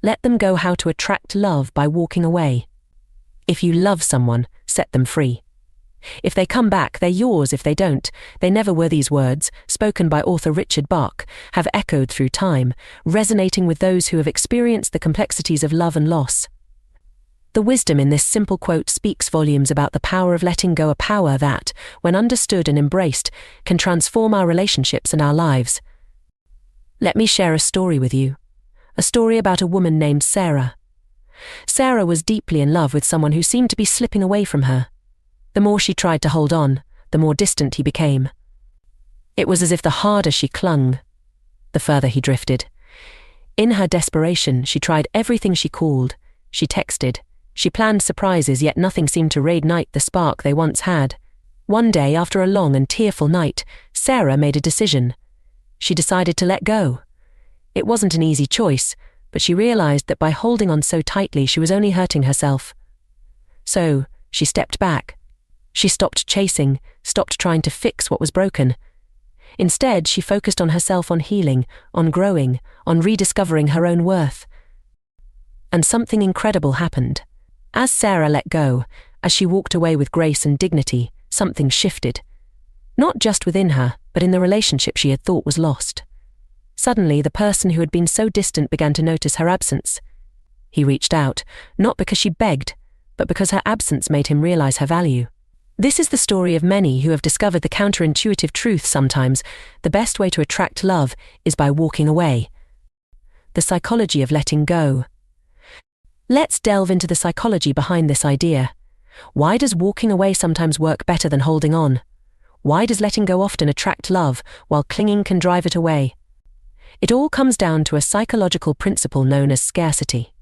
Let them go. How to attract love by walking away. If you love someone, set them free. If they come back, they're yours. If they don't, they never were. These words, spoken by author Richard Bach, have echoed through time, resonating with those who have experienced the complexities of love and loss. The wisdom in this simple quote speaks volumes about the power of letting go, a power that, when understood and embraced, can transform our relationships and our lives. Let me share a story with you. A story about a woman named Sarah. Sarah was deeply in love with someone who seemed to be slipping away from her. The more she tried to hold on, the more distant he became. It was as if the harder she clung, the further he drifted. In her desperation, she tried everything. She called, she texted, she planned surprises, yet nothing seemed to reignite the spark they once had. One day, after a long and tearful night, Sarah made a decision. She decided to let go. It wasn't an easy choice, but she realized that by holding on so tightly, she was only hurting herself. So, she stepped back. She stopped chasing, stopped trying to fix what was broken. Instead, she focused on herself, on healing, on growing, on rediscovering her own worth. And something incredible happened. As Sarah let go, as she walked away with grace and dignity, something shifted. Not just within her, but in the relationship she had thought was lost. Suddenly, the person who had been so distant began to notice her absence. He reached out, not because she begged, but because her absence made him realize her value. This is the story of many who have discovered the counterintuitive truth. Sometimes, the best way to attract love is by walking away. The psychology of letting go. Let's delve into the psychology behind this idea. Why does walking away sometimes work better than holding on? Why does letting go often attract love, while clinging can drive it away? It all comes down to a psychological principle known as scarcity.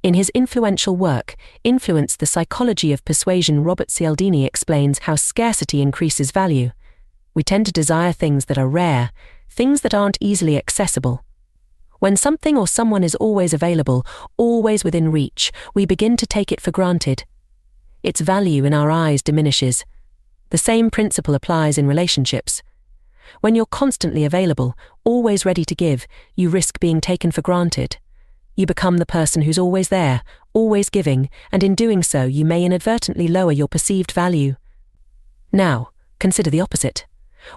In his influential work, Influence: The Psychology of Persuasion, Robert Cialdini explains how scarcity increases value. We tend to desire things that are rare, things that aren't easily accessible. When something or someone is always available, always within reach, we begin to take it for granted. Its value in our eyes diminishes. The same principle applies in relationships. When you're constantly available, always ready to give, you risk being taken for granted. You become the person who's always there, always giving, and in doing so you may inadvertently lower your perceived value. Now, consider the opposite.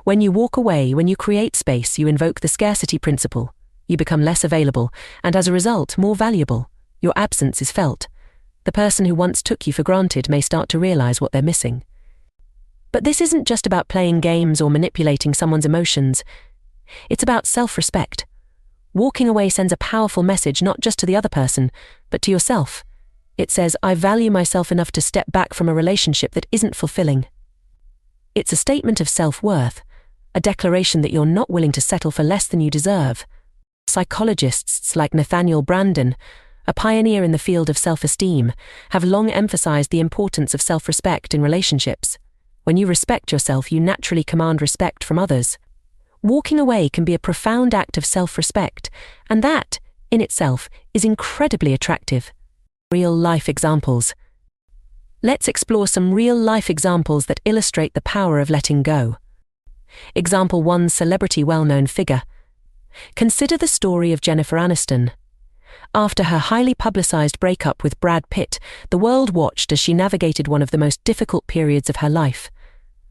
When you walk away, when you create space, you invoke the scarcity principle. You become less available, and as a result, more valuable. Your absence is felt. The person who once took you for granted may start to realize what they're missing. But this isn't just about playing games or manipulating someone's emotions. It's about self-respect. Walking away sends a powerful message not just to the other person, but to yourself. It says, I value myself enough to step back from a relationship that isn't fulfilling. It's a statement of self-worth, a declaration that you're not willing to settle for less than you deserve. Psychologists like Nathaniel Branden, a pioneer in the field of self-esteem, have long emphasized the importance of self-respect in relationships. When you respect yourself, you naturally command respect from others. Walking away can be a profound act of self-respect, and that, in itself, is incredibly attractive. Real-life examples. Let's explore some real-life examples that illustrate the power of letting go. Example 1: Celebrity well-known figure. Consider the story of Jennifer Aniston. After her highly publicized breakup with Brad Pitt, the world watched as she navigated one of the most difficult periods of her life.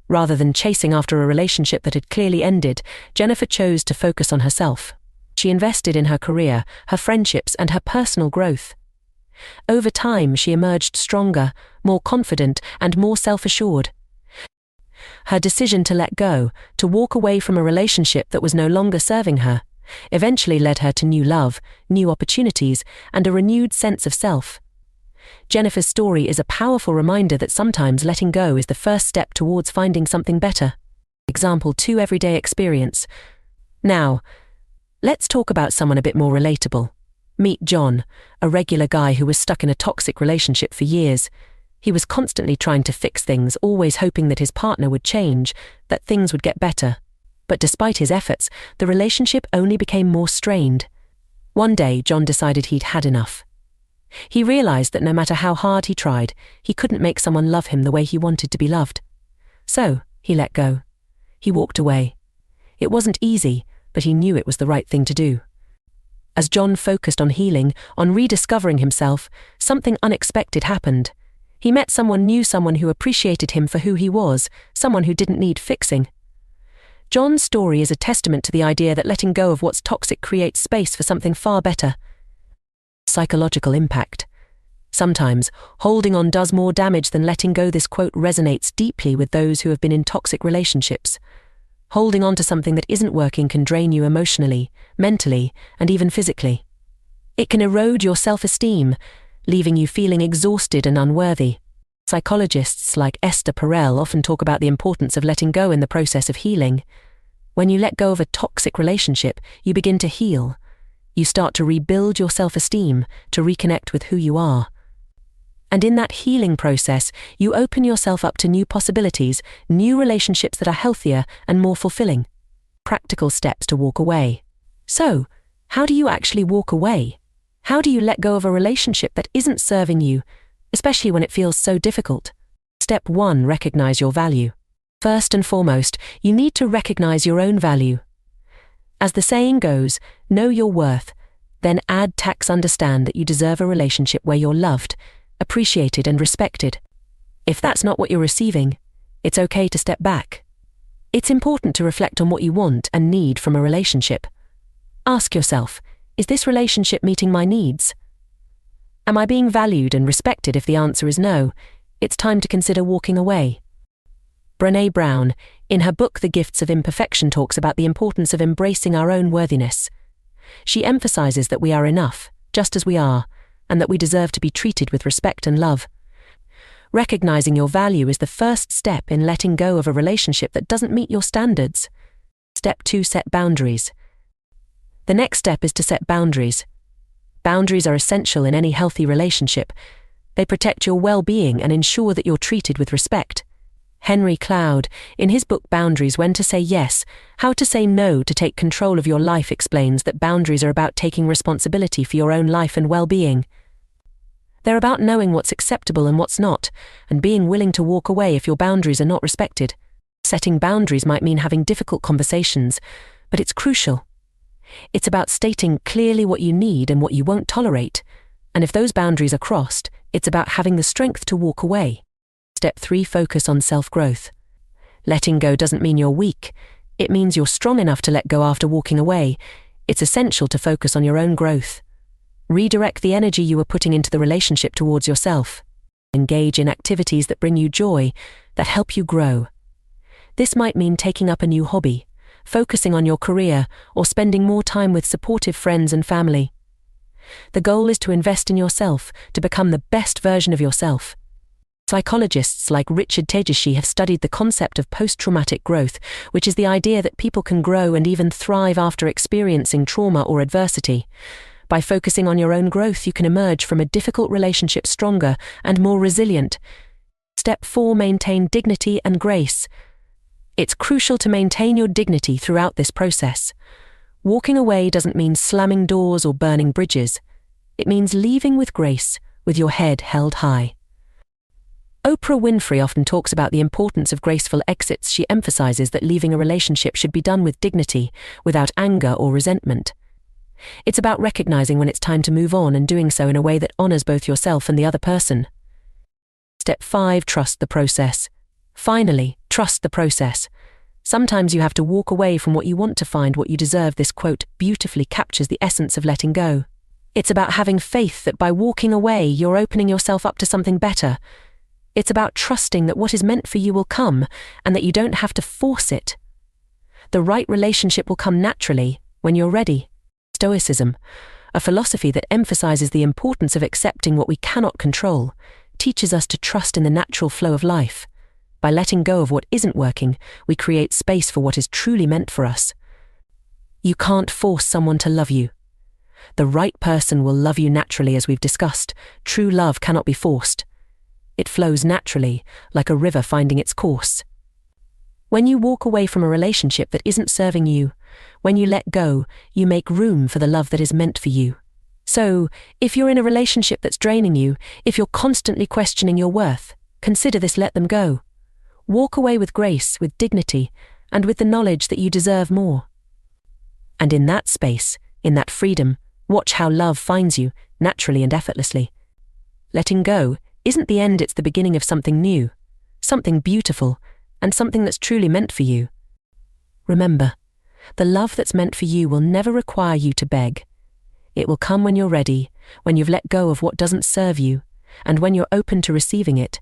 Rather than chasing after a relationship that had clearly ended, Jennifer chose to focus on herself. She invested in her career, her friendships, and her personal growth. Over time, she emerged stronger, more confident, and more self-assured. Her decision to let go, to walk away from a relationship that was no longer serving her, eventually led her to new love, new opportunities, and a renewed sense of self. Jennifer's story is a powerful reminder that sometimes letting go is the first step towards finding something better. Example 2: Everyday experience. Now, let's talk about someone a bit more relatable. Meet John, a regular guy who was stuck in a toxic relationship for years. He was constantly trying to fix things, always hoping that his partner would change, that things would get better. But despite his efforts, the relationship only became more strained. One day, John decided he'd had enough. He realized that no matter how hard he tried, he couldn't make someone love him the way he wanted to be loved. So, he let go. He walked away. It wasn't easy, but he knew it was the right thing to do. As John focused on healing, on rediscovering himself, something unexpected happened. He met someone new, someone who appreciated him for who he was, someone who didn't need fixing. John's story is a testament to the idea that letting go of what's toxic creates space for something far better. Psychological impact. Sometimes, holding on does more damage than letting go. This quote resonates deeply with those who have been in toxic relationships. Holding on to something that isn't working can drain you emotionally, mentally, and even physically. It can erode your self-esteem, leaving you feeling exhausted and unworthy. Psychologists like Esther Perel often talk about the importance of letting go in the process of healing. When you let go of a toxic relationship, you begin to heal. You start to rebuild your self-esteem, to reconnect with who you are. And in that healing process, you open yourself up to new possibilities, new relationships that are healthier and more fulfilling. Practical steps to walk away. So, how do you actually walk away? How do you let go of a relationship that isn't serving you, especially when it feels so difficult? Step 1. Recognize your value. First and foremost, you need to recognize your own value. As the saying goes, know your worth, then add tax. Understand that you deserve a relationship where you're loved, appreciated and respected. If that's not what you're receiving, it's okay to step back. It's important to reflect on what you want and need from a relationship. Ask yourself, is this relationship meeting my needs? Am I being valued and respected? If the answer is no, it's time to consider walking away. Brené Brown, in her book The Gifts of Imperfection, talks about the importance of embracing our own worthiness. She emphasizes that we are enough, just as we are, and that we deserve to be treated with respect and love. Recognizing your value is the first step in letting go of a relationship that doesn't meet your standards. Step 2. Set boundaries. The next step is to set boundaries. Boundaries are essential in any healthy relationship. They protect your well-being and ensure that you're treated with respect. Henry Cloud, in his book Boundaries: When to Say Yes, How to Say No to Take Control of Your Life, explains that boundaries are about taking responsibility for your own life and well-being. They're about knowing what's acceptable and what's not, and being willing to walk away if your boundaries are not respected. Setting boundaries might mean having difficult conversations, but it's crucial. It's about stating clearly what you need and what you won't tolerate, and if those boundaries are crossed, it's about having the strength to walk away. Step 3. Focus on self-growth. Letting go doesn't mean you're weak. It means you're strong enough to let go after walking away. It's essential to focus on your own growth. Redirect the energy you were putting into the relationship towards yourself. Engage in activities that bring you joy, that help you grow. This might mean taking up a new hobby, focusing on your career, or spending more time with supportive friends and family. The goal is to invest in yourself, to become the best version of yourself. Psychologists like Richard Tejishi have studied the concept of post-traumatic growth, which is the idea that people can grow and even thrive after experiencing trauma or adversity. By focusing on your own growth, you can emerge from a difficult relationship stronger and more resilient. Step 4. Maintain dignity and grace. It's crucial to maintain your dignity throughout this process. Walking away doesn't mean slamming doors or burning bridges. It means leaving with grace, with your head held high. Oprah Winfrey often talks about the importance of graceful exits. She emphasizes that leaving a relationship should be done with dignity, without anger or resentment. It's about recognizing when it's time to move on and doing so in a way that honors both yourself and the other person. Step 5. Trust the process. Finally, trust the process. Sometimes you have to walk away from what you want to find what you deserve. This quote beautifully captures the essence of letting go. It's about having faith that by walking away, you're opening yourself up to something better. It's about trusting that what is meant for you will come, and that you don't have to force it. The right relationship will come naturally, when you're ready. Stoicism, a philosophy that emphasizes the importance of accepting what we cannot control, teaches us to trust in the natural flow of life. By letting go of what isn't working, we create space for what is truly meant for us. You can't force someone to love you. The right person will love you naturally, as we've discussed. True love cannot be forced. It flows naturally, like a river finding its course. When you walk away from a relationship that isn't serving you, when you let go, you make room for the love that is meant for you. So, if you're in a relationship that's draining you, if you're constantly questioning your worth, consider this: let them go. Walk away with grace, with dignity, and with the knowledge that you deserve more. And in that space, in that freedom, Watch how love finds you, naturally and effortlessly. Letting go isn't the end, it's the beginning of something new, something beautiful, and something that's truly meant for you. Remember, the love that's meant for you will never require you to beg. It will come when you're ready, when you've let go of what doesn't serve you, and when you're open to receiving it,